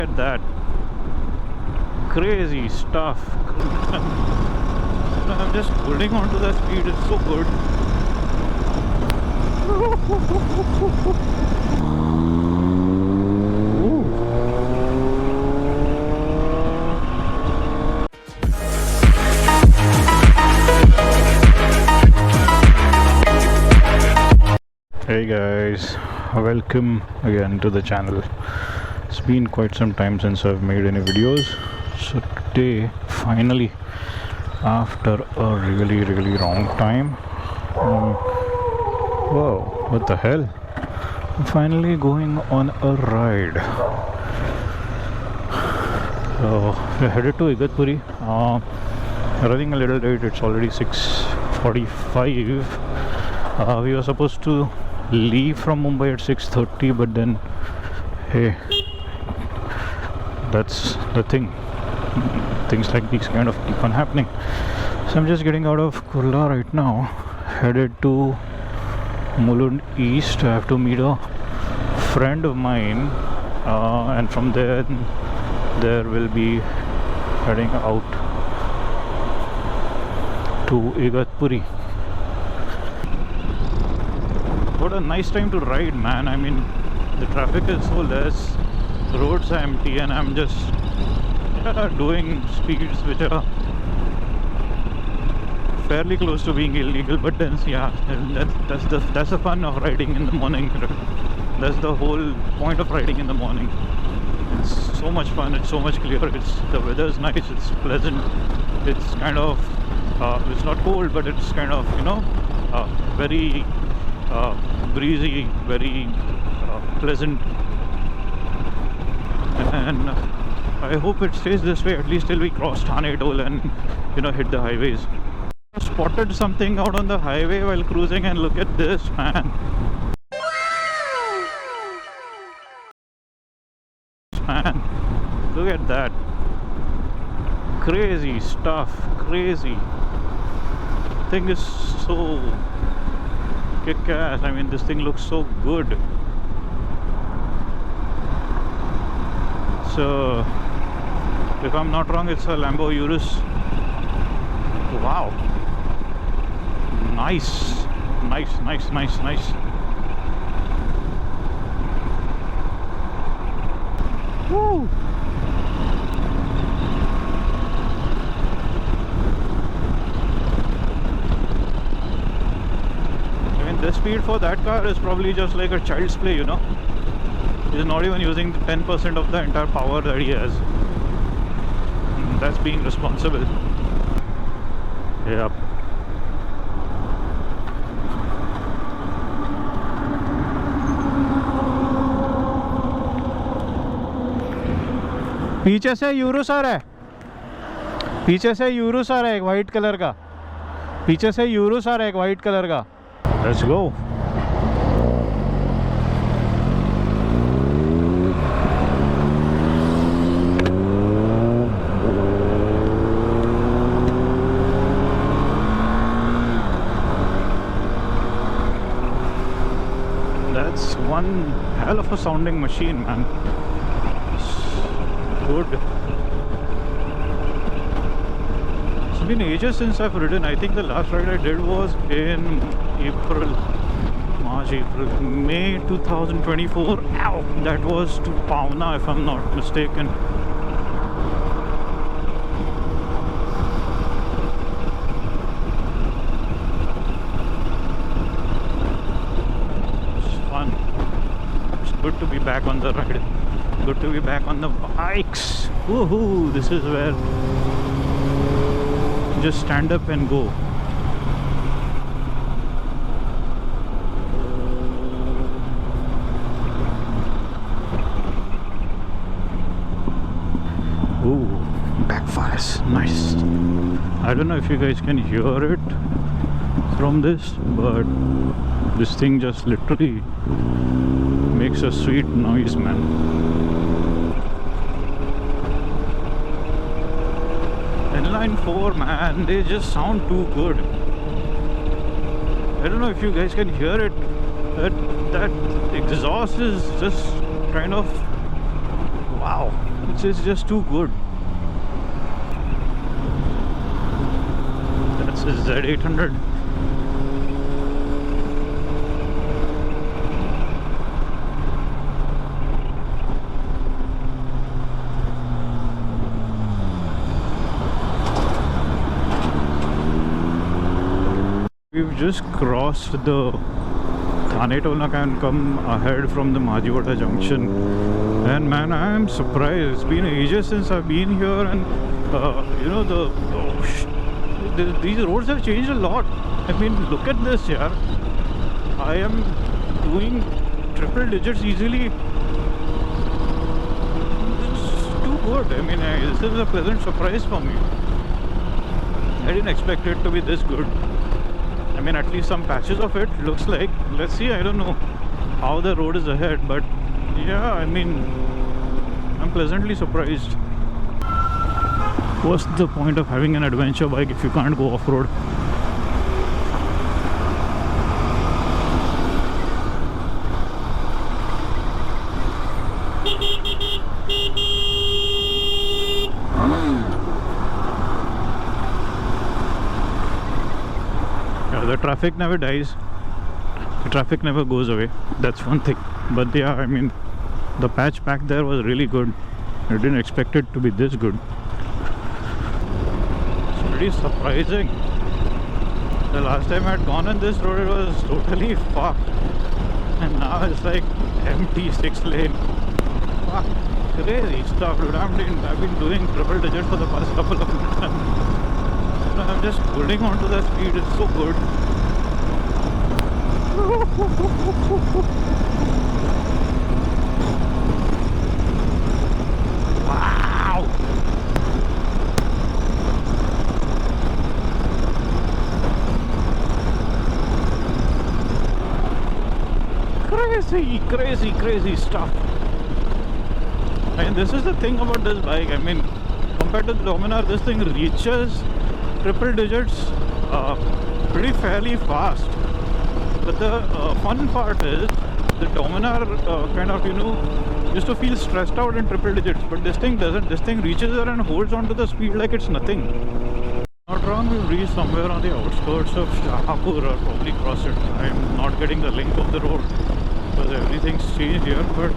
At that crazy stuff. I'm just holding on to that speed. It's so good. Hey guys, welcome again to the channel. It's been quite some time since I've made any videos, so today finally, after a really long time, whoa, what the hell, I'm finally going on a ride. So we're headed to Igatpuri. Running a little late, it's already 6:45. We were supposed to leave from Mumbai at 6:30, but then hey, that's the thing, things like these kind of keep on happening. So I'm just getting out of Kurla right now, headed to Mulund East. I have to meet a friend of mine, and from there will be heading out to Igatpuri. What a nice time to ride, man. I mean, the traffic is so less, roads are empty, and I'm just doing speeds which are fairly close to being illegal. But then, yeah, that's the fun of riding in the morning. That's the whole point of riding in the morning. It's so much fun. It's so much clearer. The weather's nice. It's pleasant. It's kind of it's not cold, but it's kind of very breezy, very pleasant, and I hope it stays this way at least till we cross Thane toll and hit the highways. I spotted something out on the highway while cruising, and look at this, man. Look at that. Crazy stuff. Crazy. Thing is so kick-ass. I mean, this thing looks so good. So, if I'm not wrong, it's a Lambo Urus. Wow. Nice. Nice. Woo! The speed for that car is probably just like a child's play, He's not even using 10% of the entire power that he has. That's being responsible. Yep. पीछे से यूरुस आ रहा है, एक white colour का. पीछे से यूरुस आ रहा है एक वाइट कलर का. Let's go. That's one hell of a sounding machine, man. Good. It's been ages since I've ridden. I think the last ride I did was in May 2024. Ow! That was to Pauna, if I'm not mistaken. It's fun. It's good to be back on the ride. Good to be back on the bikes. Woohoo! This is where you just stand up and go. Ooh, backfires. Nice. I don't know if you guys can hear it from this, but this thing just literally makes a sweet noise, man. Inline 4, man, they just sound too good. I don't know if you guys can hear it. That exhaust is just kind of wow. It's just too good. That's a Z800. We've just crossed the Thane toll naaka and come ahead from the Majivada junction, and man, I am surprised. It's been ages since I've been here, and you know these roads have changed a lot. I mean, look at this, yaar. I am doing triple digits easily. It's too good. I mean, this is a pleasant surprise for me. I didn't expect it to be this good. I mean, at least some patches of it looks like. Let's see, I don't know how the road is ahead, but yeah, I mean, I'm pleasantly surprised. What's the point of having an adventure bike if you can't go off-road? The traffic never dies, the traffic never goes away, that's one thing. But yeah, I mean, the patch back there was really good. I didn't expect it to be this good. It's pretty surprising. The last time I had gone on this road, it was totally fucked, and now it's like empty 6 lane. Fuck, crazy stuff, dude. I've been doing triple digits for the past couple of minutes. I'm just holding on to the speed, it's so good. Wow! Crazy stuff. And this is the thing about this bike. I mean, compared to the Dominar, this thing reaches triple digits pretty fairly fast. But the fun part is the Dominar kind of, you know, used to feel stressed out in triple digits, but this thing doesn't. This thing reaches there and holds on to the speed like it's nothing. Not wrong, we've reached somewhere on the outskirts of Shahpur, or probably crossed it. I'm not getting the link of the road because everything's changed here, but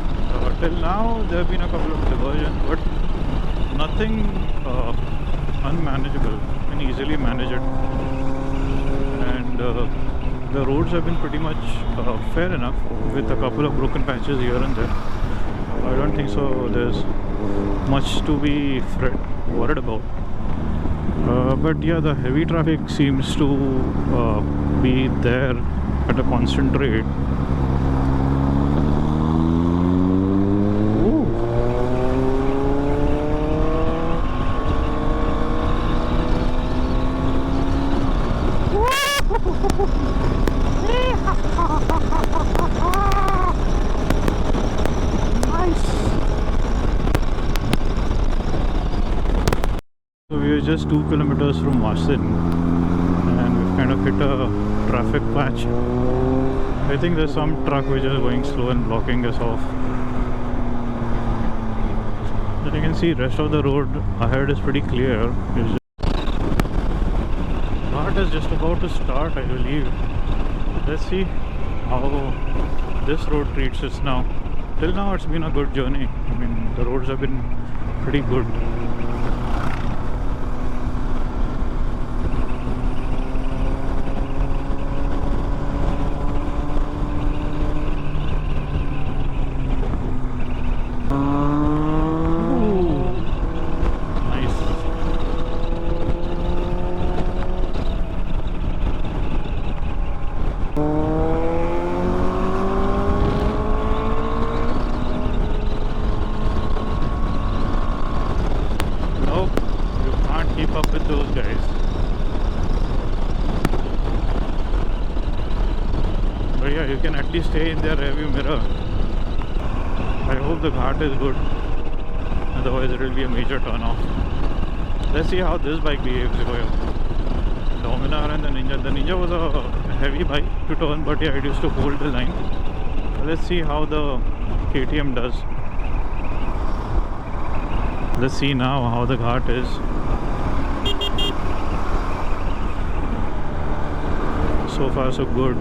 till now there have been a couple of diversions, but nothing unmanageable. You can easily manage it, and the roads have been pretty much fair enough, with a couple of broken patches here and there. I don't think so there's much to be worried about. But yeah, the heavy traffic seems to be there at a constant rate. So we are just 2 kilometers from Wasin, and we've kind of hit a traffic patch. I think there's some truck which is going slow and blocking us off. But you can see rest of the road ahead is pretty clear. Ghat is just about to start, I believe. Let's see how this road treats us now. Till now it's been a good journey. I mean, the roads have been pretty good. Up with those guys. But yeah, you can at least stay in their rearview mirror. I hope the ghat is good, otherwise it will be a major turn off. Let's see how this bike behaves. Dominar and the Ninja. The Ninja was a heavy bike to turn, but yeah, it used to hold the line. Let's see how the KTM does. Let's see now how the ghat is. So far so good.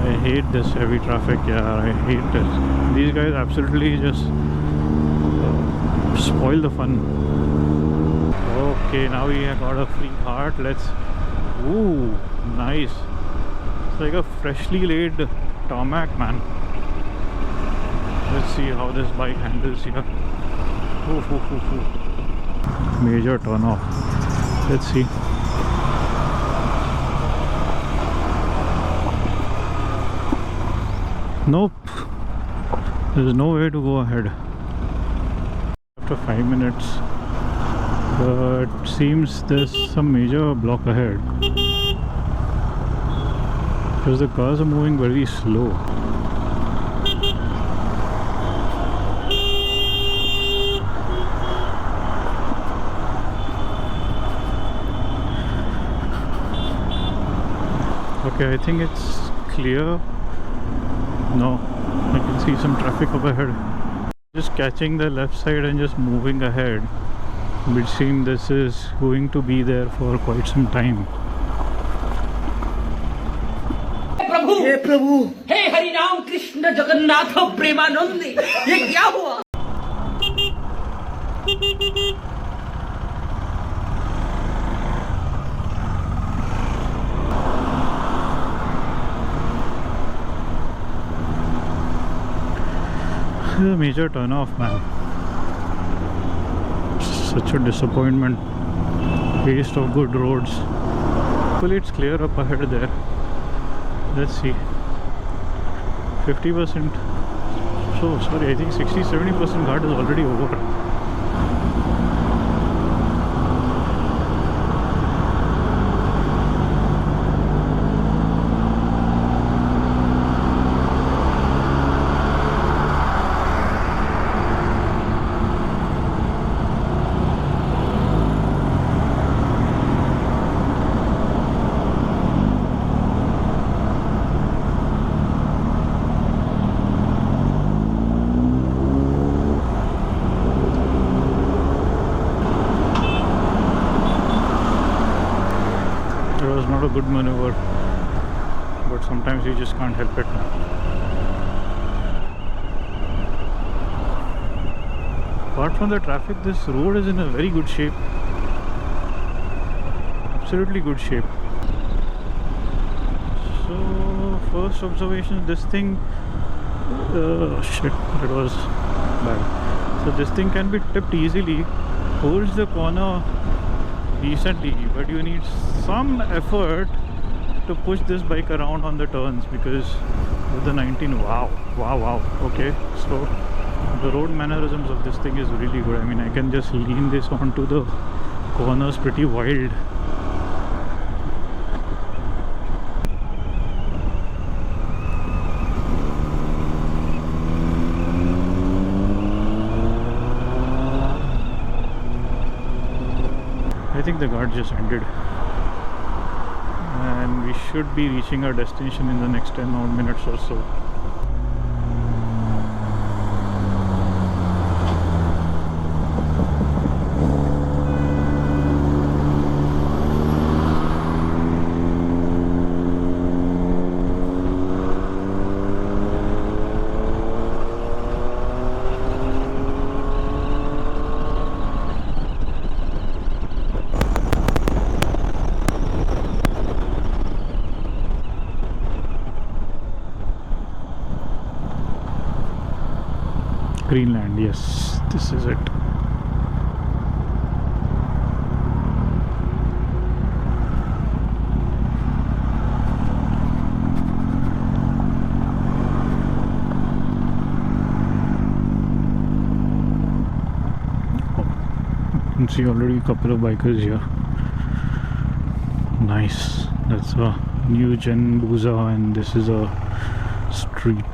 I hate this heavy traffic. Yeah, I hate this. These guys absolutely just spoil the fun. Okay, now we have got a free ghat. Let's. Ooh, nice. It's like a freshly laid tarmac, man. Let's see how this bike handles here. Ooh, ooh, ooh, ooh. Major turn off. Let's see. Nope. There's no way to go ahead. After 5 minutes. But seems there's some major block ahead. Because the cars are moving very slow. Okay, I think it's clear. No, I can see some traffic up ahead. Just catching the left side and just moving ahead. Which seems this is going to be there for quite some time. हे प्रभु, हे हरि राम कृष्ण जगन्नाथ प्रेमानंद, ये क्या हुआ? This is a major turn off, man. Such a disappointment. Waste of good roads. Hopefully it's clear up ahead there. Let's see. 50%. So sorry, I think 60-70% ghat is already over. Not a good maneuver, but sometimes you just can't help it now. Apart from the traffic, this road is in a very good shape. Absolutely good shape. So first observation, this thing shit, it was bad. So this thing can be tipped easily, holds the corner decently, but you need some effort to push this bike around on the turns, because with the 19, wow, okay, so the road mannerisms of this thing is really good. I mean, I can just lean this onto the corners pretty wild. I think the ghat just ended, and we should be reaching our destination in the next 10 odd minutes or so. Greenland, yes, this is it. You can see already a couple of bikers here. Nice. That's a new gen Buza, and this is a street.